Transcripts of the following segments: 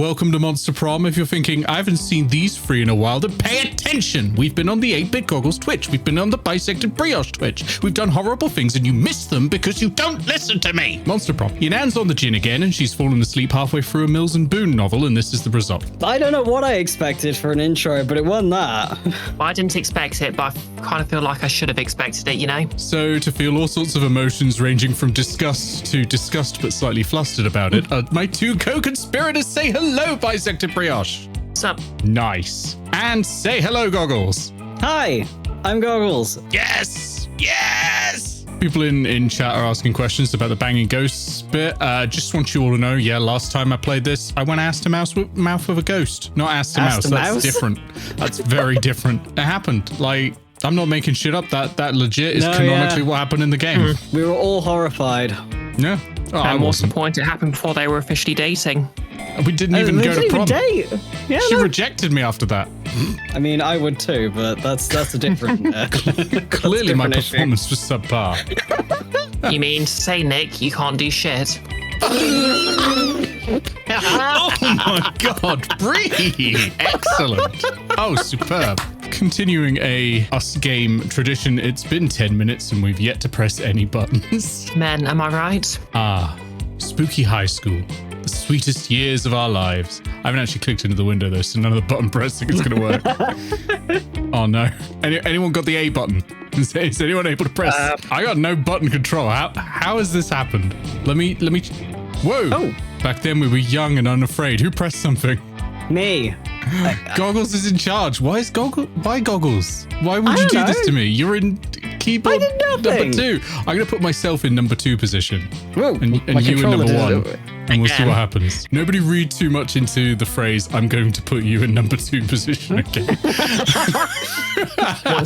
welcome to Monster Prom. If you're thinking, I haven't seen these three in a while, then pay attention. We've been on the 8-Bit Goggles Twitch. We've been on the Bisected Brioche Twitch. We've done horrible things and you missed them because you don't listen to me. Monster Prom. Yanan's on the gin again and she's fallen asleep halfway through a Mills and Boone novel, and this is the result. I don't know what I expected for an intro, but it wasn't that. I didn't expect it, but I kind of feel like I should have expected it, you know? So, to feel all sorts of emotions ranging from disgust to disgust but slightly flustered about it, my two co-conspirators say hello, Bisected Brioche. What's up? Nice. And say hello, Goggles. Hi, I'm Goggles. Yes! Yes! People in chat are asking questions about the banging ghosts bit. Just want you all to know, yeah, last time I played this, I went ass to mouth with a ghost. Not ass to mouse. That's different. That's very different. It happened. Like, I'm not making shit up. That legit is canonically what happened in the game. We were all horrified. Yeah. Oh, and what's the point? It happened before they were officially dating. We didn't even go to prom. Date. Yeah, she rejected me after that. I mean, I would too, but that's a different. Clearly, my performance was subpar. You mean to say, Nick, you can't do shit? Oh my God, Bree! Excellent. Oh, superb. Continuing a us game tradition, it's been 10 minutes and we've yet to press any buttons. Men, am I right? Ah, spooky high school. The sweetest years of our lives. I haven't actually clicked into the window though, so none of the button pressing is going to work. Oh no. Anyone got the A button? Is anyone able to press? I got no button control. How has this happened? Let me. Whoa. Oh. Back then we were young and unafraid. Who pressed something? Me. Goggles is in charge. Why Goggles? Why would you do this to me? You're in keyboard number 2. I'm going to put myself in number 2 position. Whoa, and you in number 1. And we'll see what happens. Nobody read too much into the phrase, I'm going to put you in number 2 position again.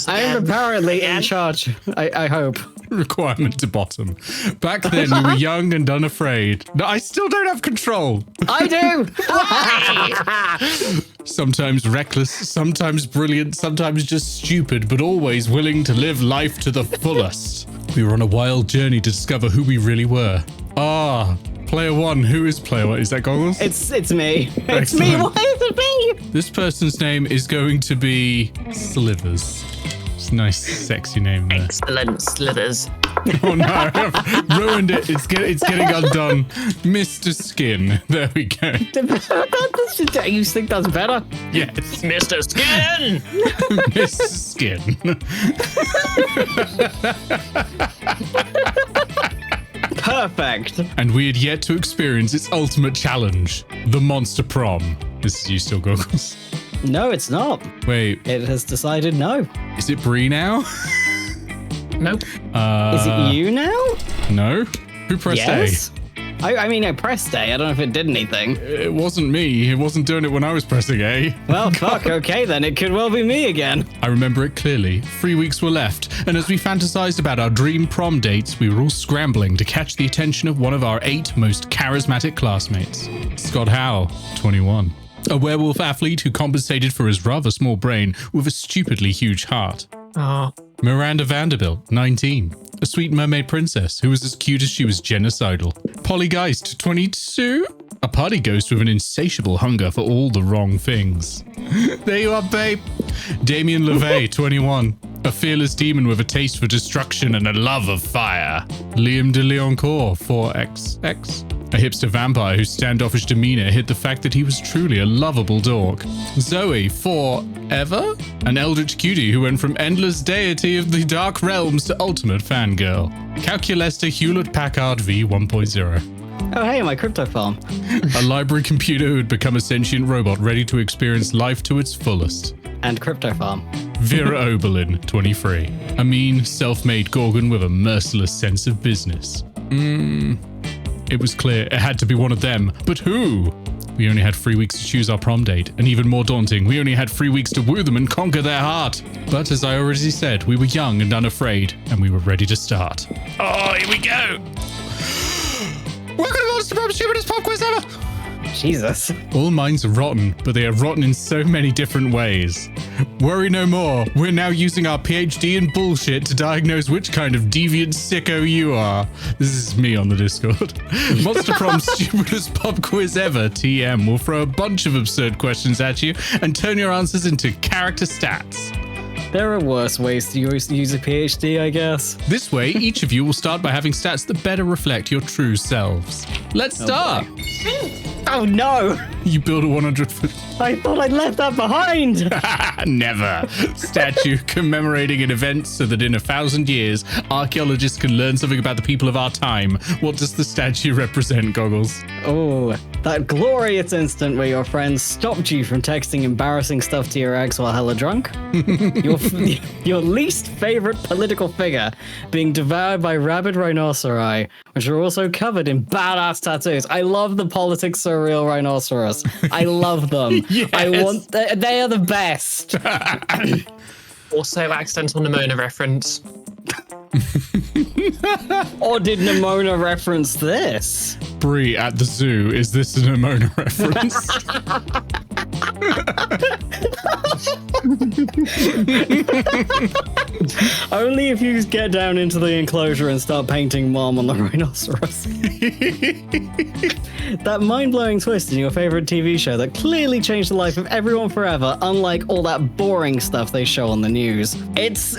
I'm apparently in charge. I hope. Requirement to bottom. Back then, we were young and unafraid. No, I still don't have control. I do. Sometimes reckless, sometimes brilliant, sometimes just stupid, but always willing to live life to the fullest. We were on a wild journey to discover who we really were. Player 1. Who is player 1? Is that Goggles? It's me. It's Excellent. me. Why is it me? This person's name is going to be Slithers. It's a nice, sexy name there. Excellent, Slithers. Oh no, I've ruined it. It's getting undone. Mr. Skin. There we go. You think that's better? Yes. Mr. Skin! Mr. Skin. Perfect. And we had yet to experience its ultimate challenge, the Monster Prom. This is you still, Goggles. No, it's not. Wait. It has decided no. Is it Bree now? Nope. Is it you now? No. Who pressed yes? A? I mean, I pressed A. I don't know if it did anything. It wasn't me. It wasn't doing it when I was pressing A. Well, fuck. Okay, then. It could well be me again. I remember it clearly. 3 weeks were left, and as we fantasized about our dream prom dates, we were all scrambling to catch the attention of one of our 8 most charismatic classmates. Scott Howe, 21. A werewolf athlete who compensated for his rather small brain with a stupidly huge heart. Oh. Miranda Vanderbilt, 19. A sweet mermaid princess who was as cute as she was genocidal. Polly Geist, 22. A party ghost with an insatiable hunger for all the wrong things. There you are, babe. Damien LeVay, 21. A fearless demon with a taste for destruction and a love of fire. Liam de Leoncourt, 4XX. A hipster vampire whose standoffish demeanor hid the fact that he was truly a lovable dork. Zoe, forever? An eldritch cutie who went from endless deity of the dark realms to ultimate fangirl. Calculester Hewlett-Packard V 1.0. Oh, hey, my crypto farm. A library computer who had become a sentient robot ready to experience life to its fullest. And crypto farm. Vera Oberlin, 23. A mean, self-made Gorgon with a merciless sense of business. It was clear it had to be one of them, but who? We only had 3 weeks to choose our prom date, and even more daunting, we only had 3 weeks to woo them and conquer their heart. But as I already said, we were young and unafraid, and we were ready to start. Oh, here we go! Welcome to Monster Prom, stupidest pop quiz ever! Jesus. All minds are rotten, but they are rotten in so many different ways. Worry no more. We're now using our PhD in bullshit to diagnose which kind of deviant sicko you are. This is me on the Discord. Monster Prom's stupidest pub quiz ever, TM, will throw a bunch of absurd questions at you and turn your answers into character stats. There are worse ways to use a PhD, I guess. This way, each of you will start by having stats that better reflect your true selves. Let's start. Oh no! You build a 100-foot... I thought I'd left that behind! Never. Statue commemorating an event so that in 1,000 years, archaeologists can learn something about the people of our time. What does the statue represent, Goggles? Oh, that glorious instant where your friends stopped you from texting embarrassing stuff to your ex while hella drunk. Your least favorite political figure being devoured by rabid rhinoceri, which are also covered in badass tattoos. I love the politics surreal rhinoceros. I love them. Yes. They are the best. Also, accidental Nimona reference. Or did Nimona reference this? Brie at the zoo, is this a Nimona reference? Only if you get down into the enclosure and start painting Mom on the rhinoceros. That mind-blowing twist in your favorite TV show that clearly changed the life of everyone forever, unlike all that boring stuff they show on the news. It's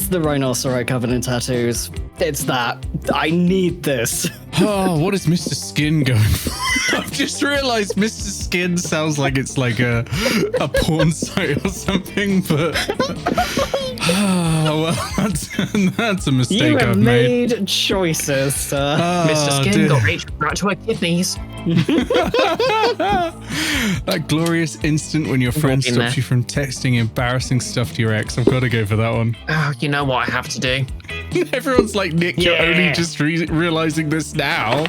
the rhinoceri covered in tattoos. It's that. I need this. Oh, what is Mr. Skin going for? I've just realized Mr. Skin sounds like it's like a porn site or something, but oh, well, that's a mistake You have I've made. made choices, sir. Mr. Skin dear. got reached right to her kidneys. That glorious instant when your friend been stops there. you from texting embarrassing stuff to your ex. I've got to go for that one. Oh, you know what I have to do. Everyone's like, Nick, you're Yeah. only just realizing this now.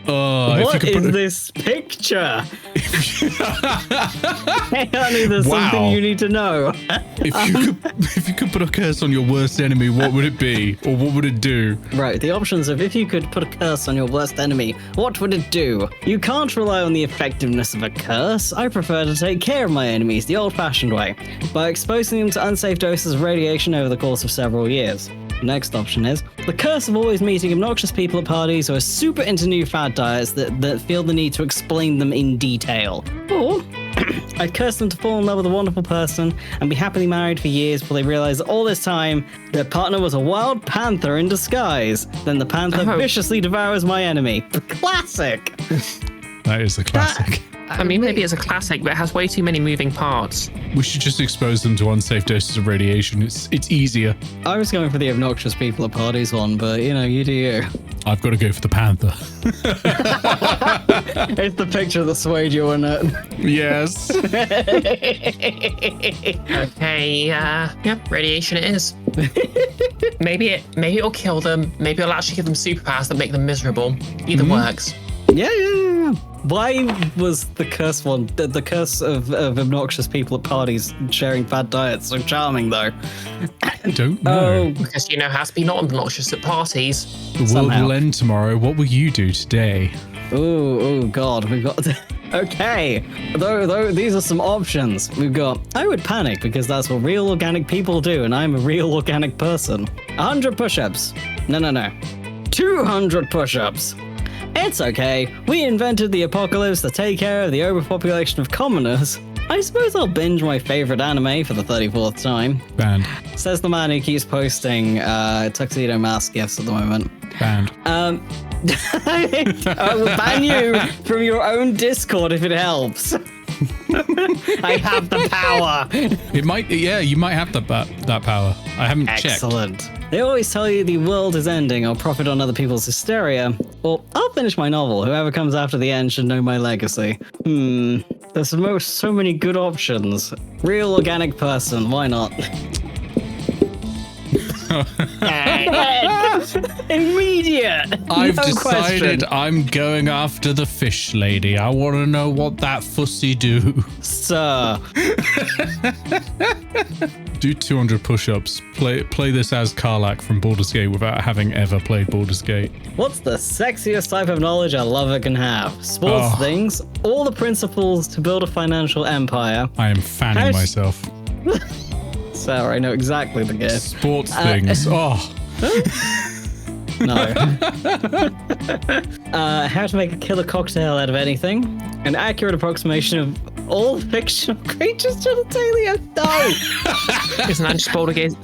Oh, What if you could is put this picture? Hey, honey, there's Wow. something you need to know. if you could put a curse on your worst enemy, what would it be? Or what would it do? Right, the options of if you could put a curse on your worst enemy, what would it do? You can't rely on the effectiveness of a curse. I prefer to take care of my enemies the old-fashioned way, by exposing them to unsafe doses of radiation over the course of several years. The next option is the curse of always meeting obnoxious people at parties who are super into new fad diets that feel the need to explain them in detail. Or I'd curse them to fall in love with a wonderful person and be happily married for years before they realize that all this time their partner was a wild panther in disguise. Then the panther Oh. viciously devours my enemy. Classic! That is a classic. I mean, maybe it's a classic, but it has way too many moving parts. We should just expose them to unsafe doses of radiation. It's easier. I was going for the obnoxious people at parties one, but you know, you do you. I've got to go for the panther. It's the picture that swayed you, isn't it? Yes. Okay, yeah, radiation it is. maybe it'll kill them. Maybe it'll actually give them superpowers that make them miserable. Either works. Yeah. Why was the curse one, the curse of obnoxious people at parties sharing bad diets so charming, though? I don't know. Because you know how to be not obnoxious at parties. The world somehow. will end tomorrow. What will you do today? Oh, God, we've got... Okay, though, these are some options. We've got, I would panic because that's what real organic people do, and I'm a real organic person. 100 push-ups. No. 200 push-ups. It's okay. We invented the apocalypse to take care of the overpopulation of commoners. I suppose I'll binge my favorite anime for the 34th time. Banned. Says the man who keeps posting tuxedo mask gifs at the moment. Banned. I will ban you from your own Discord if it helps. I have the power. It might. Yeah, you might have that power. I haven't checked. Excellent. They always tell you the world is ending or profit on other people's hysteria. Or I'll finish my novel. Whoever comes after the end should know my legacy. There's so many good options. Real organic person. Why not? Immediate. I've No decided question. I'm going after the fish lady. I want to know what that fussy do. Sir. Do 200 push-ups. Play this as Karlak from Baldur's Gate without having ever played Baldur's Gate. What's the sexiest type of knowledge a lover can have? Sports Oh. things, all the principles to build a financial empire. I am fanning How's- myself. Sir, I know exactly the gift. Sports things. Oh, No. How to make a killer cocktail out of anything. An accurate approximation of all fictional creatures' genitalia. No. Isn't that just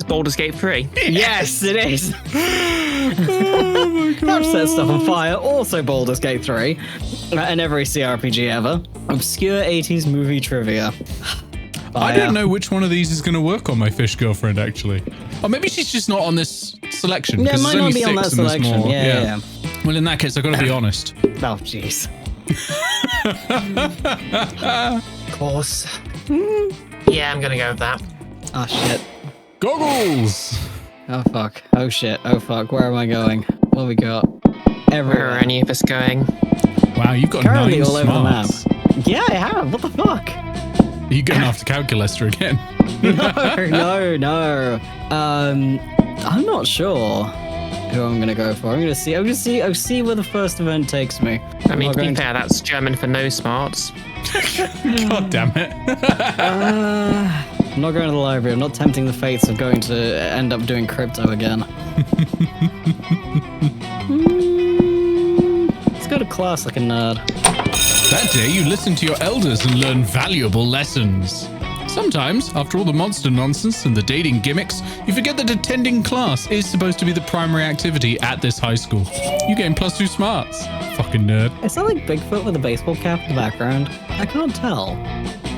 Baldur's Gate 3? Yes, it is. oh my That god. set stuff on fire. Also Baldur's Gate 3. And every CRPG ever. Obscure 80s movie trivia. I don't know which one of these is going to work on my fish girlfriend, actually. Or maybe she's just not on this selection. Yeah, it 'cause might there's not only be on that 6 and there's selection. more. Yeah. Well, in that case, I've got to be honest. Oh, jeez. Of course. Yeah, I'm gonna go with that. Oh, shit. Goggles! Oh, fuck. Oh, shit. Oh, fuck. Where am I going? What have we got? Where Everywhere. are any of us going? Wow, you've got Currently 9 all over the map. smarts. Yeah, I have. What the fuck? Are you going after Calculester again? No. I'm not sure who I'm gonna go for. I'll see where the first event takes me. I mean, I'm to be going fair, that's German for no smarts. God damn it. I'm not going to the library. I'm not tempting the fates of going to end up doing crypto again. Let's go to class like a nerd. That day, you listen to your elders and learn valuable lessons. Sometimes, after all the monster nonsense and the dating gimmicks, you forget that attending class is supposed to be the primary activity at this high school. You gain +2 smarts. Fucking nerd. Is that like Bigfoot with a baseball cap in the background? I can't tell.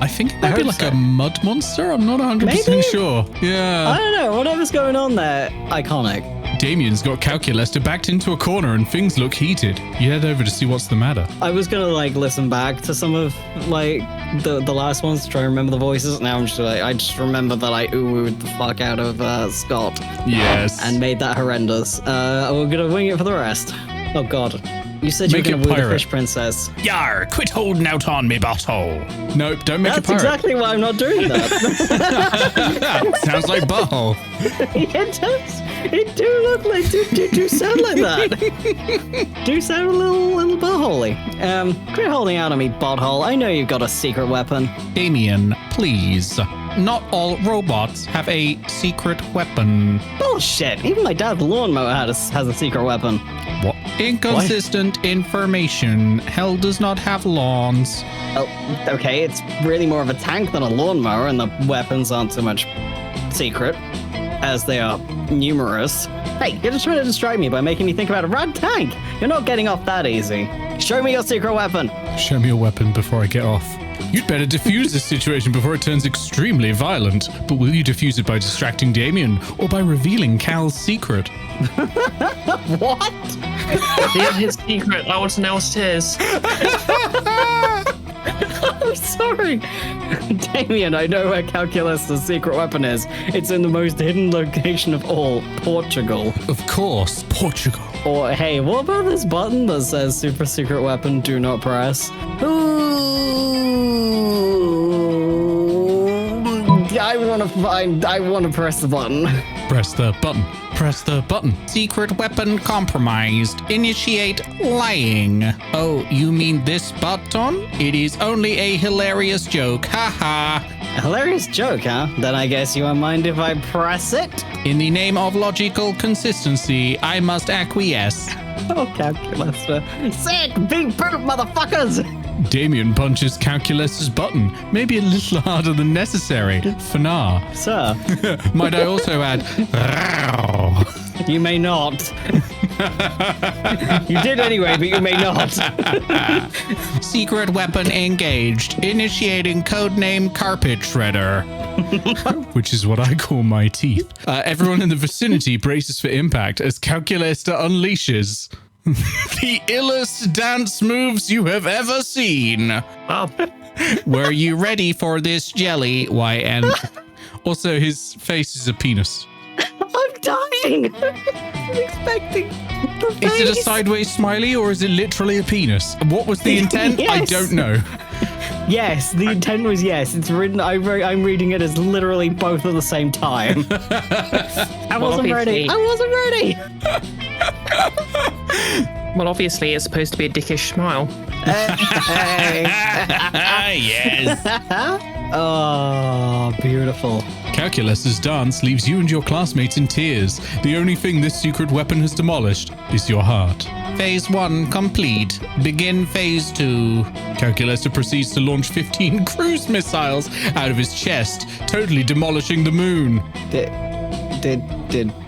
I think it might be hope like so. a mud monster. I'm not 100% Maybe? sure. I Yeah. don't know. Whatever's going on there, iconic. Damien's got Calculester backed into a corner and things look heated. You head over to see what's the matter. I was gonna like listen back to some of like the last ones to try and remember the voices. Now I'm just like I just remember that I oohed the fuck out of Scott Yes. and made that horrendous. We're gonna wing it for the rest. Oh god. You said you were Make it gonna woo the pirate. fish princess. Yar, quit holding out on me, butthole. Nope, don't make That's a pirate. exactly why I'm not doing that. Sounds like butthole. It does. It do look like do sound like that. Do sound a little buttholey. Quit holding out on me, butthole. I know you've got a secret weapon. Damien, please. Not all robots have a secret weapon. Bullshit. Even my dad's lawnmower has a secret weapon. What? Inconsistent information. Hell does not have lawns. Oh, okay. It's really more of a tank than a lawnmower, and the weapons aren't so much secret as they are numerous. Hey, you're just trying to distract me by making me think about a rad tank. You're not getting off that easy. Show me your secret weapon. Show me your weapon before I get off. You'd better defuse this situation before it turns extremely violent. But will you defuse it by distracting Damien or by revealing Cal's secret? What? Reveal his secret. I want to know what it is. I'm sorry. Damien, I know where Calculus' secret weapon is. It's in the most hidden location of all, Portugal. Of course, Portugal. Or, hey, what about this button that says super secret weapon, do not press? Ooh, I want to press the button. Press the button. Press the button. Secret weapon compromised. Initiate lying. Oh, you mean this button? It is only a hilarious joke. Haha. A hilarious joke, huh? Then I guess you won't mind if I press it? In the name of logical consistency, I must acquiesce. Oh, Calculus. Sick! Big poop, motherfuckers! Damien punches Calculus' button, maybe a little harder than necessary. For now. Sir, Might I also add, "Row." you may not. You did anyway, but you may not. Secret weapon engaged. Initiating codename Carpet Shredder. Which is what I call my teeth. Everyone in the vicinity braces for impact as Calculester unleashes the illest dance moves you have ever seen. Well, Were you ready for this jelly, YN? Also, his face is a penis. I'm dying! expecting. I was expecting the face. Is it a sideways smiley or is it literally a penis? What was the intent? I Yes. don't know. Yes, the intent was yes. It's written. I'm reading it as literally both at the same time. I wasn't ready. obviously- I wasn't ready. Well, obviously, it's supposed to be a dickish smile. Yes. Oh, beautiful. Calculus's dance leaves you and your classmates in tears. The only thing this secret weapon has demolished is your heart. Phase 1 complete. Begin phase 2. Calculus proceeds to launch 15 cruise missiles out of his chest, totally demolishing the moon. Did.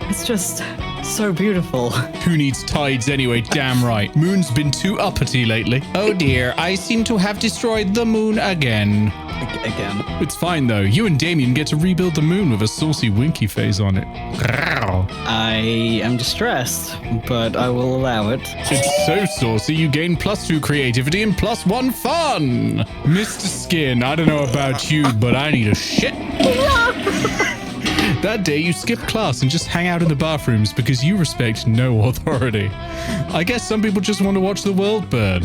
It's just so beautiful. Who needs tides anyway? Damn right. Moon's been too uppity lately. Oh dear, I seem to have destroyed the moon again. Again. It's fine though. You and Damien get to rebuild the moon with a saucy winky face on it. I am distressed, but I will allow it. It's so saucy you gain +2 creativity and +1 fun. Mr. Skin, I don't know about you, but I need a shit. That day you skip class and just hang out in the bathrooms because you respect no authority. I guess some people just want to watch the world burn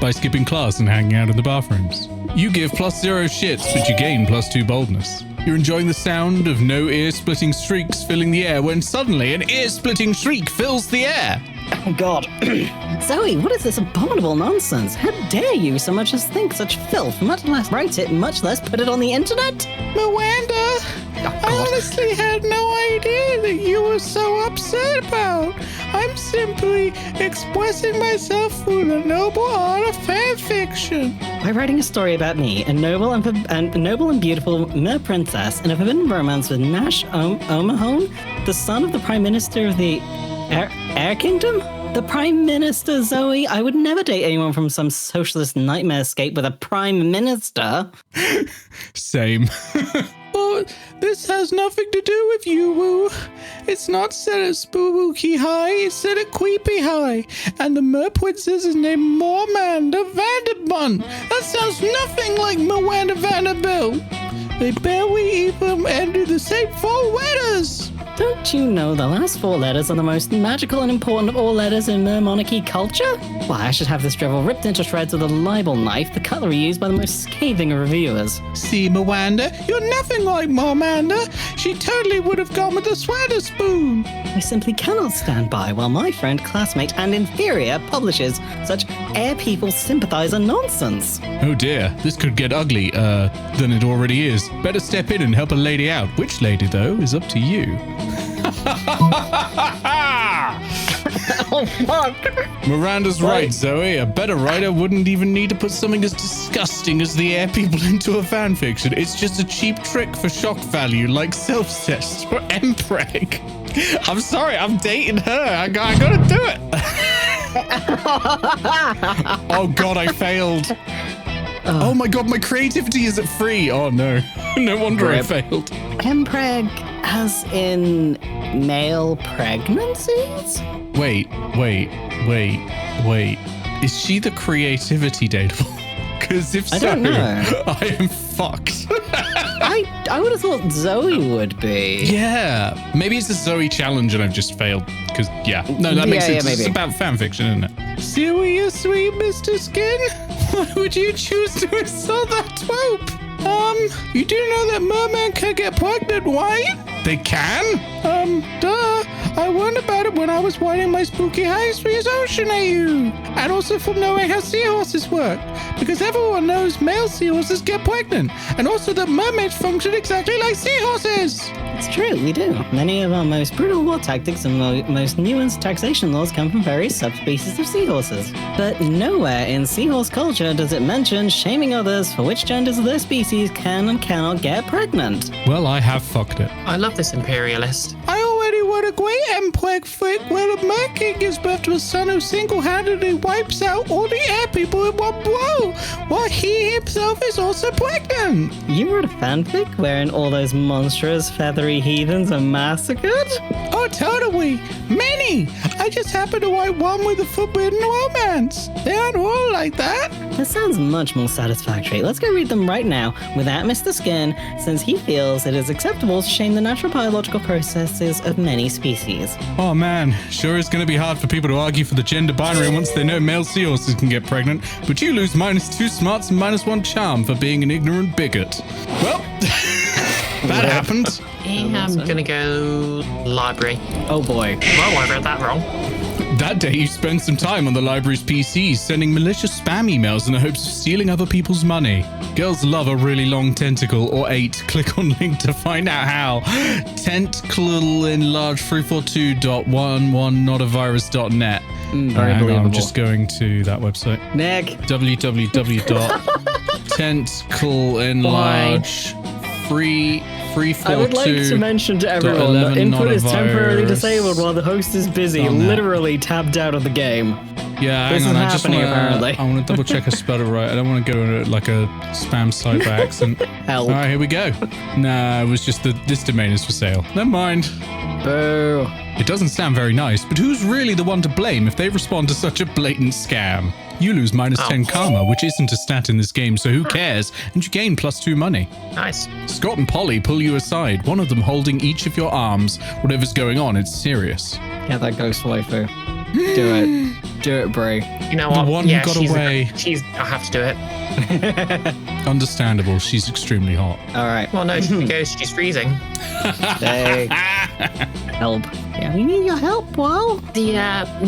by skipping class and hanging out in the bathrooms. You give +0 shits, but you gain +2 boldness. You're enjoying the sound of no ear-splitting shrieks filling the air when suddenly an ear-splitting shriek fills the air. Oh God. Zoe, what is this abominable nonsense? How dare you so much as think such filth, much less write it, much less put it on the internet? Miranda, I honestly had no idea that you were so upset about. I'm simply expressing myself through the noble art of fan fiction. By writing a story about me, a noble and beautiful mer princess in a forbidden romance with Nash O'Mahone, the son of the Prime Minister of the Air Kingdom? The Prime Minister, Zoe? I would never date anyone from some socialist nightmare scape with a Prime Minister. Same. Oh, this has nothing to do with you, Woo. It's not set at spooky high, it's set at creepy high. And the mer princess is named Mormanda Vanderbunt. That sounds nothing like Miranda Vanderbilt. They barely even enter the same 4 letters. Don't you know the last 4 letters are the most magical and important of all letters in mer monarchy culture? Why, I should have this drivel ripped into shreds with a libel knife, the cutlery used by the most scathing of reviewers. See, Miranda, you're nothing like Mormanda. She totally would have gone with the sweater spoon. I simply cannot stand by while my friend, classmate, and inferior publishes such air people sympathizer nonsense. Oh dear, this could get ugly, than it already is. Better step in and help a lady out. Which lady, though, is up to you. Oh, fuck! Miranda's right, Zoe. A better writer wouldn't even need to put something as disgusting as the air people into a fanfiction. It's just a cheap trick for shock value, like self-cest or mpreg. I'm sorry, I'm dating her. I gotta do it. Oh god, I failed. Oh my god, my creativity is at 3. Oh no. No wonder I failed. Mpreg as in male pregnancies? Wait. Is she the creativity dateable? Because if so, I don't know. I am fucked. I would have thought Zoe would be. Yeah. Maybe it's a Zoe challenge and I've just failed. Because, yeah. No, that makes sense. maybe. It's about fanfiction, isn't it? Serious, sweet Mr. Skin? Why would you choose to insult that twope? You do know that mermen can get pregnant, right? They can? Duh. I learned about it when I was writing my spooky high seas ocean AU. And also from knowing how seahorses work. Because everyone knows male seahorses get pregnant. And also that mermaids function exactly like seahorses. It's true, we do. Many of our most brutal war tactics and most nuanced taxation laws come from various subspecies of seahorses. But nowhere in seahorse culture does it mention shaming others for which genders of their species can and cannot get pregnant. Well, I have fucked it. I love this imperialist. I already wrote a great MPEG fic where the Mer King gives birth to a son who single-handedly wipes out all the air people in one blow, while he himself is also pregnant. You wrote a fanfic wherein all those monstrous feathery heathens are massacred? Oh, totally. Many. I I just happened to wipe one with a forbidden romance. They aren't all like that. This sounds much more satisfactory. Let's go read them right now without Mr. Skin, since he feels it is acceptable to shame the natural biological processes of many species. Oh man, sure is going to be hard for people to argue for the gender binary once they know male seahorses can get pregnant, but you lose -2 smarts and -1 charm for being an ignorant bigot. Well, that happened. I'm gonna go library. Oh boy. Well, I read that wrong. That day, you spent some time on the library's PCs, sending malicious spam emails in the hopes of stealing other people's money. Girls love a really long tentacle, or 8. Click on link to find out how. Tentacle enlarge 342.11notavirus.net. Very Hang on, believable. I'm just going to that website. Nick. www.tentacleenlarge free I would like to mention to everyone that input is temporarily disabled while the host is busy, literally tabbed out of the game. Yeah, This hang on. is happening, apparently. I want to double check I spelled it right. I don't want to go to like a spam site by accident. Help. All right, here we go. Nah, it was just this domain is for sale. Never mind. Boo. It doesn't sound very nice, but who's really the one to blame if they respond to such a blatant scam? You lose -10 karma, which isn't a stat in this game, so who cares? And you gain +2 money. Nice. Scott and Polly pull you aside, one of them holding each of your arms. Whatever's going on, it's serious. Get that ghost waifu. Do it. Do it, Brie. You know The what? one who got away. I have to do it. Understandable, she's extremely hot. All right. Well, no, she's a ghost. She's freezing. Hey. Help. Yeah, we need your help, Whoa. The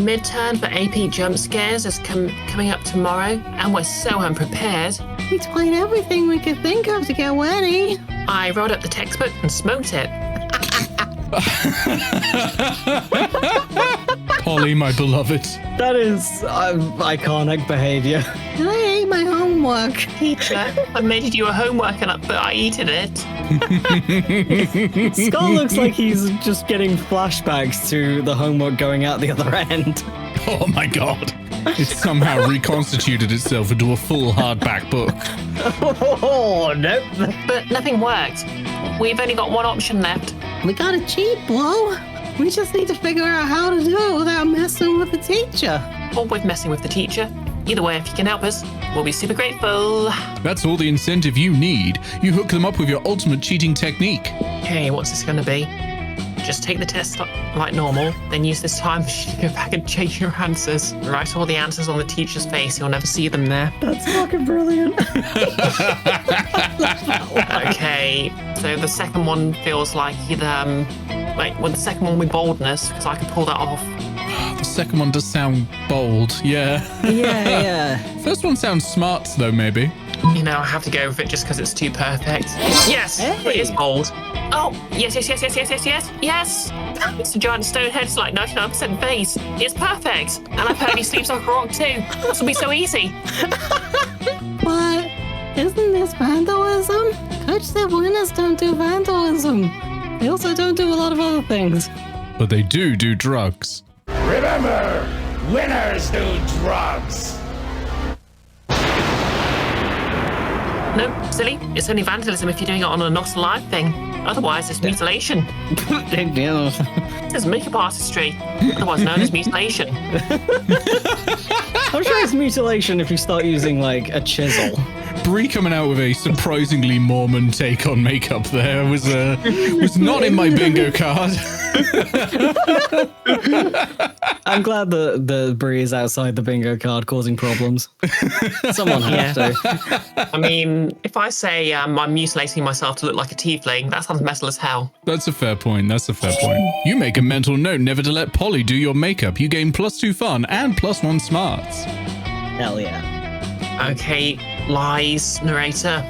midterm for AP jump scares is coming up tomorrow, and we're so unprepared. We tried everything we could think of to get ready. I rolled up the textbook and smoked it. Polly, my beloved. That is iconic behavior. And I ate my homework. Teacher, I made you a homework, but I eaten it. Scott looks like he's just getting flashbacks to the homework going out the other end. Oh my god. It's somehow reconstituted itself into a full hardback book. Oh, nope. But nothing worked. We've only got one option left. We gotta cheat, Whoa. We just need to figure out how to do it without messing with the teacher. Or with messing with the teacher. Either way, if you can help us, we'll be super grateful. That's all the incentive you need. You hook them up with your ultimate cheating technique. Okay, what's this going to be? Just take the test like normal, then use this time to go back and change your answers. Write all the answers on the teacher's face, you'll never see them there. That's fucking brilliant. Okay, so the second one feels like either, the second one with boldness, because I can pull that off. The second one does sound bold, yeah. Yeah. First one sounds smart, though, maybe. You know, I have to go with it just because it's too perfect. Yes, Hey. it is bold. Oh, yes. Yes! It's a giant stone head, it's like 99% base. It's perfect. And I've heard he sleeps like a rock too. This will be so easy. But isn't this vandalism? Coach said winners don't do vandalism. They also don't do a lot of other things. But they do drugs. Remember, winners do drugs. No, silly. It's only vandalism if you're doing it on a not alive thing. Otherwise, it's mutilation. Big deal. It's makeup artistry, otherwise known as mutilation. I'm sure it's mutilation if you start using like a chisel. Brie coming out with a surprisingly Mormon take on makeup there was not in my bingo card. I'm glad the Brie is outside the bingo card causing problems. Someone has to. I mean, if I say I'm mutilating myself to look like a tiefling, that sounds metal as hell. That's a fair point. You make a mental note never to let Polly do your makeup. You gain +2 fun and +1 smarts. Hell yeah. Okay, lies, narrator.